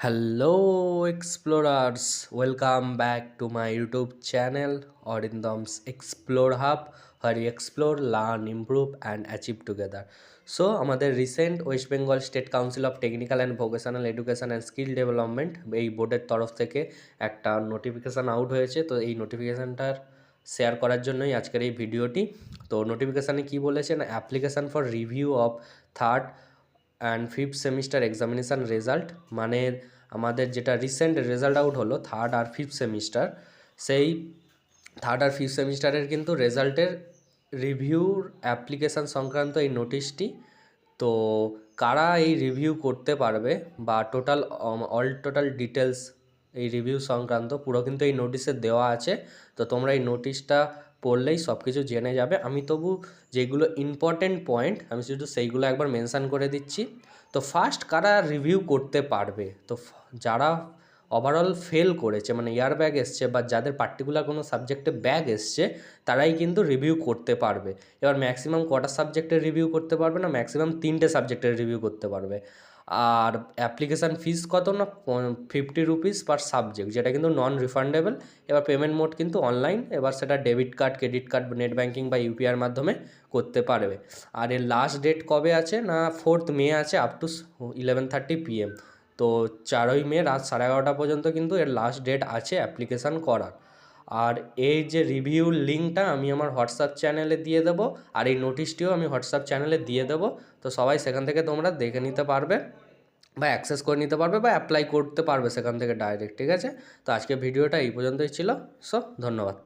Hello, explorers! Welcome back to my YouTube channel, Orindham's Explore Hub, where we explore, learn, improve, and achieve together. So আমাদের recent West Bengal state council of technical and vocational education and skill development এই বোর্ডের তরফ থেকে একটা notification out হয়েছে। তো এই নোটিফিকেশানটার share করার জন্যই আজকের এই ভিডিওটি। তো নোটিফিকেশানে কী বলেছেন, application for review of third and fifth semester examination result, মানে আমাদের যেটা রিসেন্ট রেজাল্ট আউট হলো থার্ড আর ফিফথ সেমিস্টার, সেই থার্ড আর ফিফথ সেমিস্টারের কিন্তু রেজাল্টের রিভিউর অ্যাপ্লিকেশান সংক্রান্ত এই নোটিশটি। তো কারা এই রিভিউ করতে পারবে বা অল টোটাল ডিটেলস এই রিভিউ সংক্রান্ত পুরো কিন্তু এই নোটিশে দেওয়া আছে। তো তোমরা এই নোটিশটা পড়লেই সব কিছু জেনে যাবে। আমি তবু যেগুলো ইম্পর্টেন্ট পয়েন্ট আমি শুধু সেইগুলো একবার মেনশান করে দিচ্ছি। তো ফার্স্ট কারা রিভিউ করতে পারবে, তো যারা ওভারঅল ফেল করেছে, মানে ইয়ার ব্যাগ এসছে বা যাদের পার্টিকুলার কোনো সাবজেক্টে ব্যাগ এসছে, তারাই কিন্তু রিভিউ করতে পারবে। এবার ম্যাক্সিমাম কটা সাবজেক্টের রিভিউ করতে পারবে না, ম্যাক্সিমাম 3টে সাবজেক্টের রিভিউ করতে পারবে। আর অ্যাপ্লিকেশান ফিস কত না 50 রুপিস পার সাবজেক্ট, যেটা কিন্তু নন রিফান্ডেবল। এবার পেমেন্ট মোড কিন্তু অনলাইন, এবার সেটা debit card, credit card, net banking বা ইউপিআইয়ের মাধ্যমে করতে পারবে। আর এর লাস্ট ডেট কবে আছে না 4th মে আছে, আপ টু 11:30 PM। তো 4ই মে রাত 11:30 পর্যন্ত কিন্তু এর লাস্ট ডেট আছে অ্যাপ্লিকেশান করার। আর এই যে রিভিউর লিঙ্কটা আমি আমার হোয়াটসঅ্যাপ চ্যানেলে দিয়ে দেবো, আর এই নোটিশটিও আমি হোয়াটসঅ্যাপ চ্যানেলে দিয়ে দেবো। তো সবাই সেখান থেকে তোমরা দেখে নিতে পারবে বা অ্যাক্সেস করে নিতে পারবে বা অ্যাপ্লাই করতে পারবে সেখান থেকে ডাইরেক্ট, ঠিক আছে? তো আজকে ভিডিওটা এই পর্যন্তই ছিল। সো ধন্যবাদ।